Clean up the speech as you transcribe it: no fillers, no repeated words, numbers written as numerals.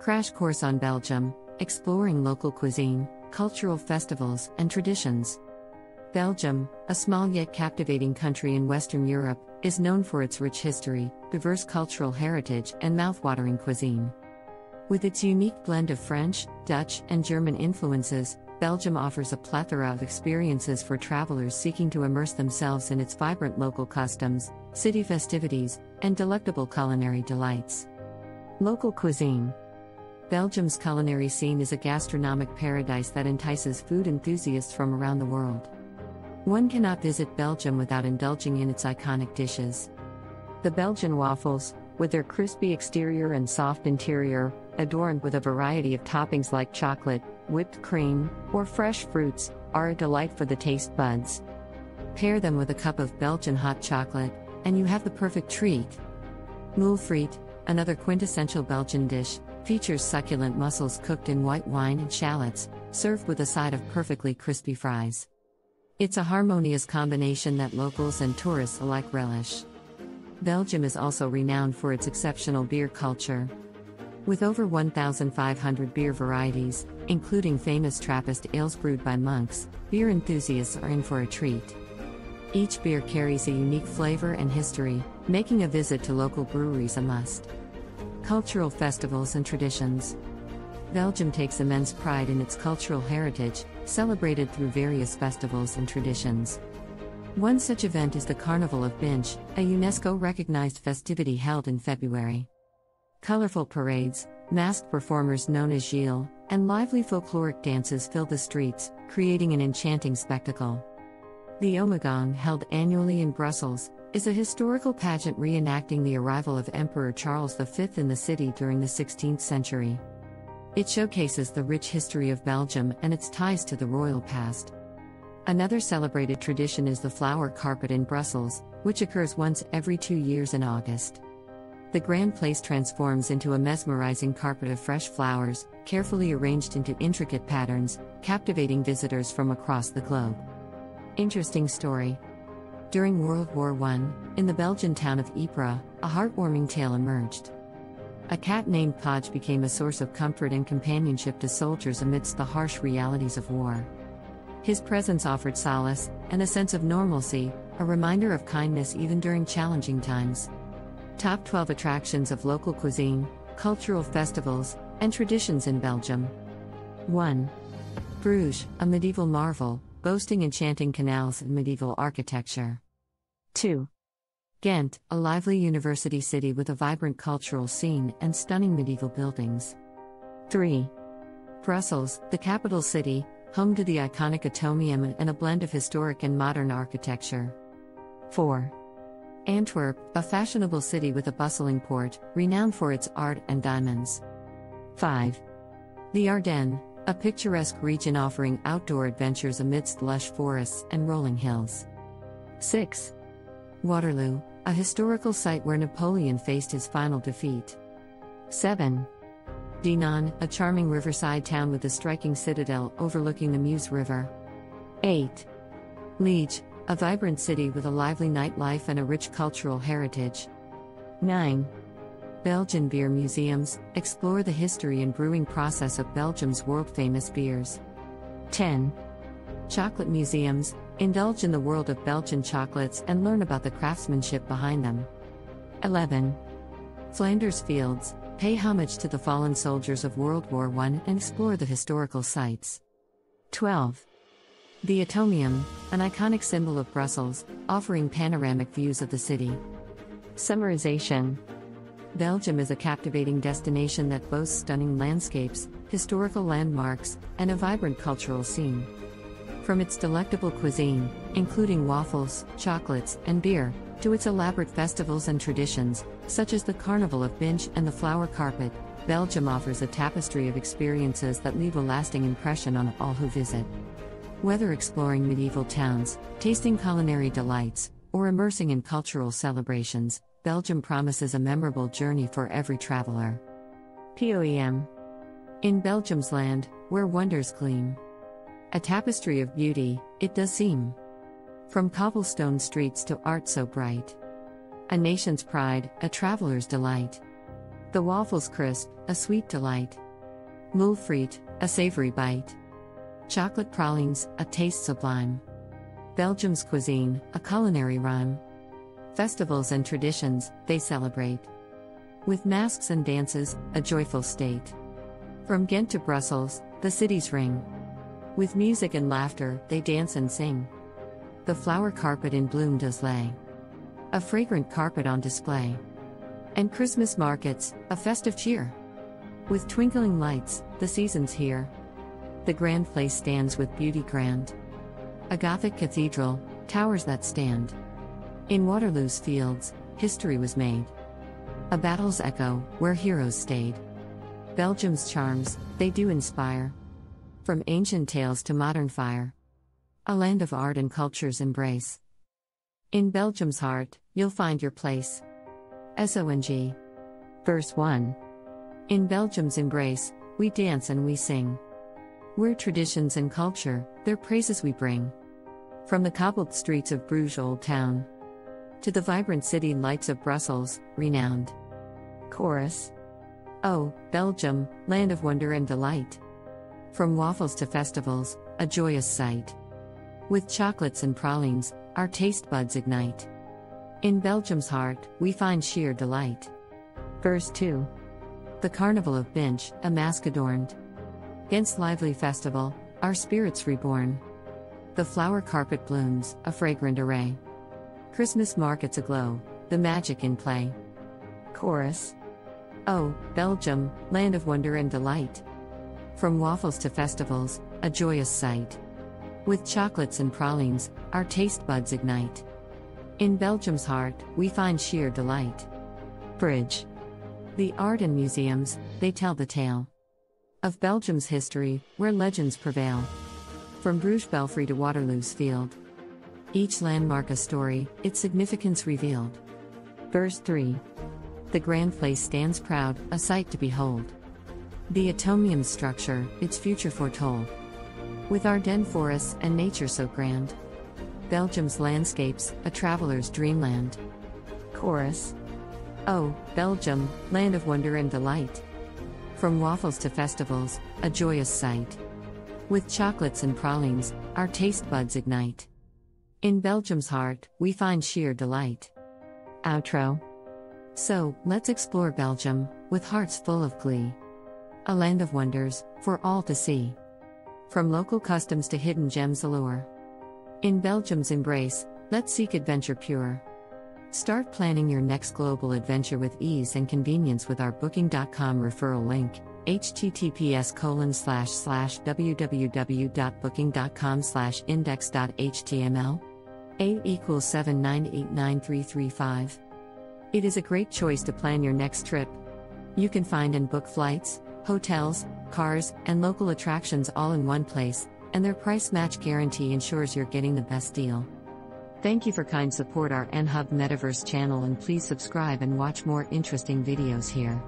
Crash course on Belgium, exploring local cuisine, cultural festivals, and traditions. Belgium, a small yet captivating country in Western Europe, is known for its rich history, diverse cultural heritage, and mouthwatering cuisine. With its unique blend of French, Dutch, and German influences, Belgium offers a plethora of experiences for travelers seeking to immerse themselves in its vibrant local customs, city festivities, and delectable culinary delights. Local cuisine. Belgium's culinary scene is a gastronomic paradise that entices food enthusiasts from around the world. One cannot visit Belgium without indulging in its iconic dishes. The Belgian waffles, with their crispy exterior and soft interior, adorned with a variety of toppings like chocolate, whipped cream, or fresh fruits, are a delight for the taste buds. Pair them with a cup of Belgian hot chocolate, and you have the perfect treat. Moule frite, another quintessential Belgian dish, features succulent mussels cooked in white wine and shallots, served with a side of perfectly crispy fries. It's a harmonious combination that locals and tourists alike relish. Belgium is also renowned for its exceptional beer culture. With over 1,500 beer varieties, including famous Trappist ales brewed by monks, beer enthusiasts are in for a treat. Each beer carries a unique flavor and history, making a visit to local breweries a must. Cultural festivals and traditions. Belgium takes immense pride in its cultural heritage, celebrated through various festivals and traditions. One such event is the Carnival of Binche, a UNESCO-recognized festivity held in February. Colorful parades, masked performers known as Gilles, and lively folkloric dances fill the streets, creating an enchanting spectacle. The Ommegang, held annually in Brussels, is a historical pageant reenacting the arrival of Emperor Charles V in the city during the 16th century. It showcases the rich history of Belgium and its ties to the royal past. Another celebrated tradition is the flower carpet in Brussels, which occurs once every 2 years in August. The grand place transforms into a mesmerizing carpet of fresh flowers, carefully arranged into intricate patterns, captivating visitors from across the globe. Interesting story. During World War I, in the Belgian town of Ypres, a heartwarming tale emerged. A cat named Podge became a source of comfort and companionship to soldiers amidst the harsh realities of war. His presence offered solace and a sense of normalcy, a reminder of kindness even during challenging times. Top 12 attractions of local cuisine, cultural festivals, and traditions in Belgium. 1. Bruges, a medieval marvel, boasting enchanting canals and medieval architecture. 2. Ghent, a lively university city with a vibrant cultural scene and stunning medieval buildings. 3. Brussels, the capital city, home to the iconic Atomium and a blend of historic and modern architecture. 4. Antwerp, a fashionable city with a bustling port, renowned for its art and diamonds. 5. The Ardennes, a picturesque region offering outdoor adventures amidst lush forests and rolling hills. 6. Waterloo, a historical site where Napoleon faced his final defeat. 7. Dinan, a charming riverside town with a striking citadel overlooking the Meuse River. 8. Liège, a vibrant city with a lively nightlife and a rich cultural heritage. 9. Belgian beer museums, explore the history and brewing process of Belgium's world-famous beers. 10. Chocolate museums, indulge in the world of Belgian chocolates and learn about the craftsmanship behind them. 11. Flanders Fields, pay homage to the fallen soldiers of World War I and explore the historical sites. 12. The Atomium, an iconic symbol of Brussels, offering panoramic views of the city. Summarization. Belgium is a captivating destination that boasts stunning landscapes, historical landmarks, and a vibrant cultural scene. From its delectable cuisine, including waffles, chocolates, and beer, to its elaborate festivals and traditions, such as the Carnival of Binche and the Flower Carpet, Belgium offers a tapestry of experiences that leave a lasting impression on all who visit. Whether exploring medieval towns, tasting culinary delights, or immersing in cultural celebrations, Belgium promises a memorable journey for every traveler. POEM. In Belgium's land, where wonders gleam. A tapestry of beauty, it does seem. From cobblestone streets to art so bright. A nation's pride, a traveler's delight. The waffles crisp, a sweet delight. Moule frite, a savory bite. Chocolate pralines, a taste sublime. Belgium's cuisine, a culinary rhyme. Festivals and traditions, they celebrate. With masks and dances, a joyful state. From Ghent to Brussels, the cities ring. With music and laughter, they dance and sing. The flower carpet in bloom does lay. A fragrant carpet on display. And Christmas markets, a festive cheer. With twinkling lights, the season's here. The grand place stands with beauty grand. A Gothic cathedral, towers that stand. In Waterloo's fields, history was made. A battle's echo, where heroes stayed. Belgium's charms, they do inspire. From ancient tales to modern fire. A land of art and culture's embrace. In Belgium's heart, you'll find your place. Song. Verse 1. In Belgium's embrace, we dance and we sing. We're traditions and culture, their praises we bring. From the cobbled streets of Bruges Old Town to the vibrant city lights of Brussels, renowned. Chorus. Oh, Belgium, land of wonder and delight. From waffles to festivals, a joyous sight. With chocolates and pralines, our taste buds ignite. In Belgium's heart, we find sheer delight. Verse 2. The Carnival of Binch, a mask adorned. Ghent's lively festival, our spirits reborn. The flower carpet blooms, a fragrant array. Christmas markets aglow, the magic in play. Chorus. Oh, Belgium, land of wonder and delight. From waffles to festivals, a joyous sight. With chocolates and pralines, our taste buds ignite. In Belgium's heart, we find sheer delight. Bridge. The art and museums, they tell the tale of Belgium's history, where legends prevail. From Bruges Belfry to Waterloo's field. Each landmark a story, its significance revealed. Verse 3. The grand place stands proud, a sight to behold. The atomium structure, its future foretold. With Ardennes forests and nature so grand. Belgium's landscapes, a traveler's dreamland. Chorus. Oh, Belgium, land of wonder and delight. From waffles to festivals, a joyous sight. With chocolates and pralines, our taste buds ignite. In Belgium's heart, we find sheer delight. Outro. So, let's explore Belgium, with hearts full of glee. A land of wonders, for all to see. From local customs to hidden gems allure. In Belgium's embrace, let's seek adventure pure. Start planning your next global adventure with ease and convenience with our Booking.com referral link, https://www.booking.com/index.html. A = 7989335. It is a great choice to plan your next trip. You can find and book flights, hotels, cars, and local attractions all in one place, and their price match guarantee ensures you're getting the best deal. Thank you for kind support our Anhub Metaverse channel, and please subscribe and watch more interesting videos here.